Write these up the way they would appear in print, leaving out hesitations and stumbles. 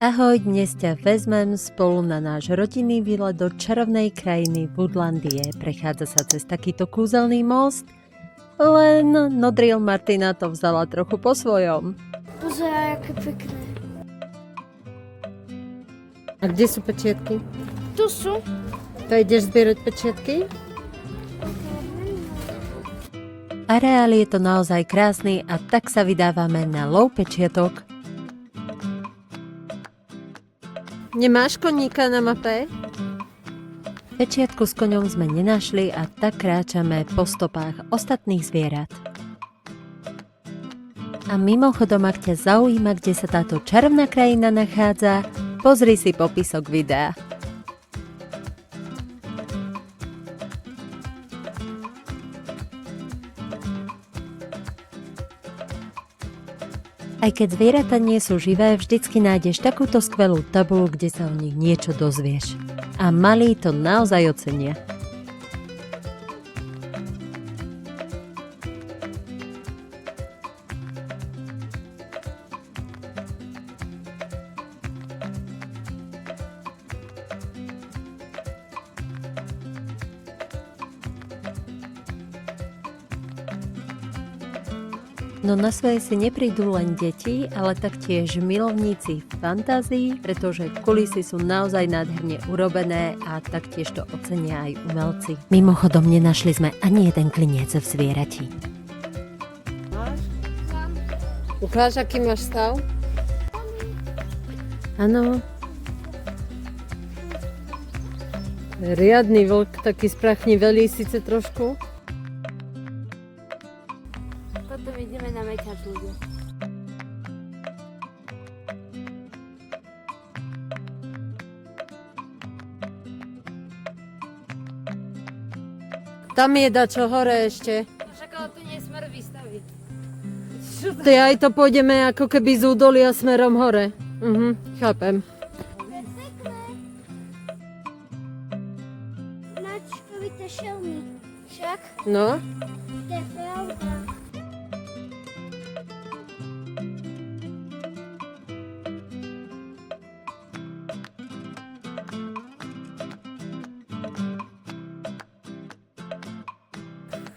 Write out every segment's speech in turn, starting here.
Ahoj, dnes ťa vezmem spolu na náš rodinný výlet do čarovnej krajiny Woodlandie. Prechádza sa cez takýto kúzelný most, len Nodril Martina to vzala trochu po svojom. Pozeraj, aké pekné. A kde sú pečiatky? Tu sú. To ideš zbierať pečiatky? Areál je to naozaj krásny a tak sa vydávame na lov pečiatok. Nemáš koníka na mape? Pečiatku s koňom sme nenašli a tak kráčame po stopách ostatných zvierat. A mimochodom, ak ťa zaujíma, kde sa táto čarovná krajina nachádza, pozri si popisok videa. Aj keď zvieratá nie sú živé, vždycky nájdeš takúto skvelú tabuľu, kde sa o nich niečo dozvieš. A malí to naozaj ocenia. No na svoje si neprídu len deti, ale taktiež milovníci fantázií, pretože kulisy sú naozaj nádherne urobené a taktiež to ocenia aj umelci. Mimochodom, nenašli sme ani jeden kliniec v zvierati. Ukáž, aký máš stav? Áno. Riadny vlk, taký sprachnivelý síce trošku. Potom ideme na mečatúdu. Tam je dačo hore ešte. Však ale tu nie je smer výstavy. Ty aj to pôjdeme ako keby z údolia smerom hore. Chápem. Načkovité šelmy. Však No, to je pravda.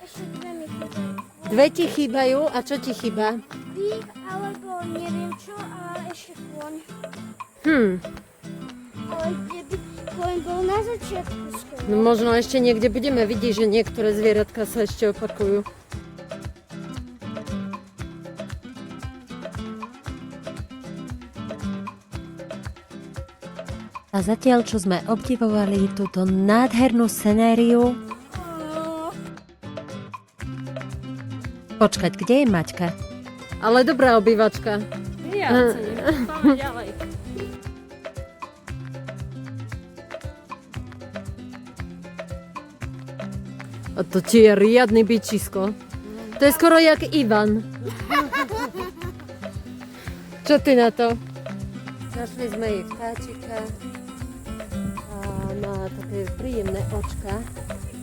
Ešte dve mi chýbajú. dve ti chýbajú a čo ti chýba? Vík, alebo neviem čo, a ešte kôň. Ale kde by kôň bol na začiatku skoro. No možno ešte niekde budeme vidieť, že niektoré zvieratka sa ešte opakujú. A zatiaľ, čo sme obdivovali túto nádhernú scenériu... Počkať, kde je Maťka? Ale dobrá obývačka. Ja ocením. Πάμε ďalej. A to ti je riadny bičisko. To je skoro jak Ivan. Čo ty na to? Našli sme jej vtáčika. A má také príjemné očka.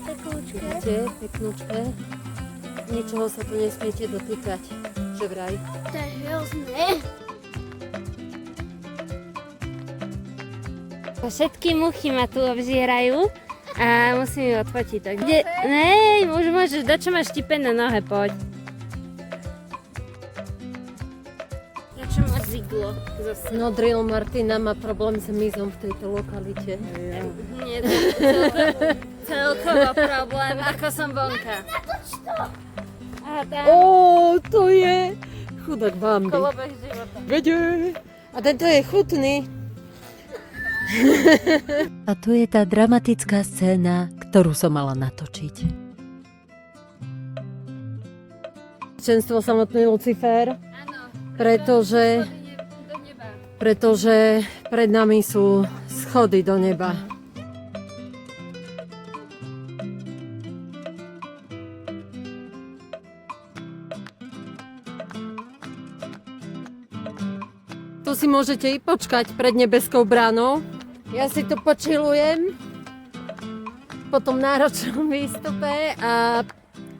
Tekúčke. Vidíte, peknúčke. Ničoho sa tu nesmiete dotýkať, že vraj. To je hrozné. Všetky muchy ma tu obžierajú a musím ju odfotiť. Tak kde... Nej, môžeš, dačo máš štipe na nohe, poď. Dačo máš ziglo zase. No, Drill Martina má problém s mizom v tejto lokalite. Nie, to je celkovo problém, ako som vonka. A tam To je chudák Bambi. kolobeh života. Vedie. A tento je chutný. A tu je tá dramatická scéna, ktorú som mala natočiť. Čenstvo samotný Lucifer, Áno. pretože Do neba. pred nami sú schody do neba. Tu si môžete i počkať pred nebeskou bránou. Ja si tu počilujem po tom náročnom výstupe a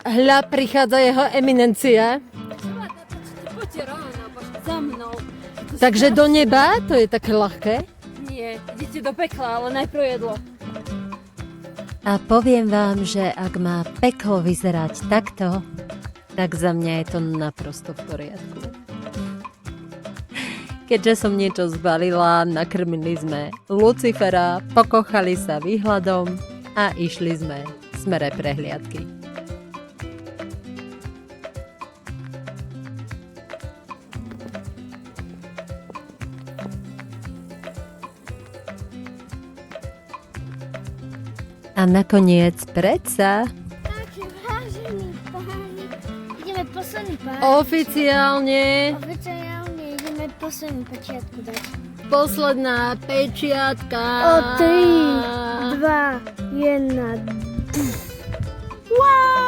hľa prichádza jeho eminencia. Poďte rovno, za mnou. Takže do neba, to je také ľahké. Nie, idete do pekla, ale najprv jedlo. A poviem vám, že ak má peklo vyzerať takto, tak za mňa je to naprosto v poriadku. Keďže som niečo zbalila, nakrmili sme Lucifera, pokochali sa výhľadom a išli sme v smere prehliadky. A nakoniec predsa Takže vážení páni, ideme posledný pár. oficiálne Oficiálne ideme poslednú pečiatku dať. posledná pečiatka. O 3, 2, 1. Wow!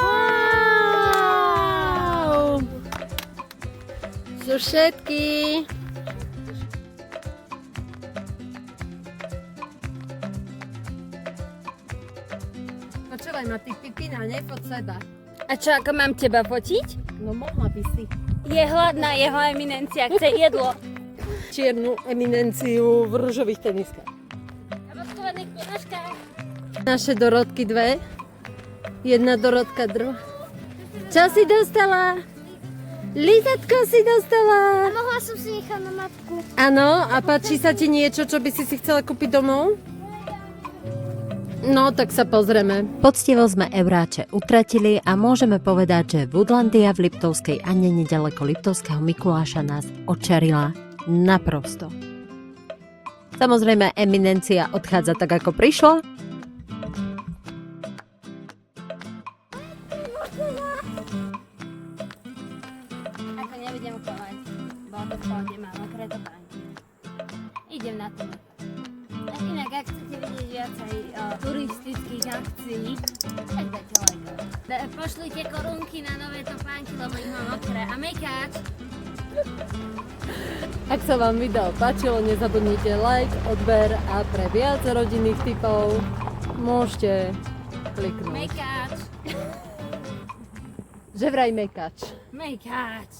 Sú všetky. Počúvaj ma, ty pipina, nepod seba. A čo, ako mám teba fotiť? No mohla by si. Je hladná jeho eminencia, chce jedlo. Čiernu eminenciu v ružových teniskách. A v odkovaných ponožkách. Naše Dorotky dve. Jedna Dorotka druhá. Čo si dostala? Lízatko si dostala. Mohla som si nechať na matku. Áno, a páči sa ti niečo, čo by si chcela kúpiť domov? No, tak sa pozrieme. Poctivo sme euráče utratili a môžeme povedať, že Woodlandia v Liptovskej Anne nedaleko Liptovského Mikuláša nás očarila naprosto. Samozrejme, eminencia odchádza tak, ako prišla. Ako nebudem kovať, bolo to v pohode, mám mokré topánky. Idem na to. A inak, ak chcete vidieť viacej turistických akcií, tak dajte like. Pošlite korunky na nové topánky, lebo ich mám mokré. A mekáč. Ak sa vám video páčilo, nezabudnite like, odber a pre viac rodinných tipov môžete kliknúť. Mekáč. Že vraj mekač. Mekáč.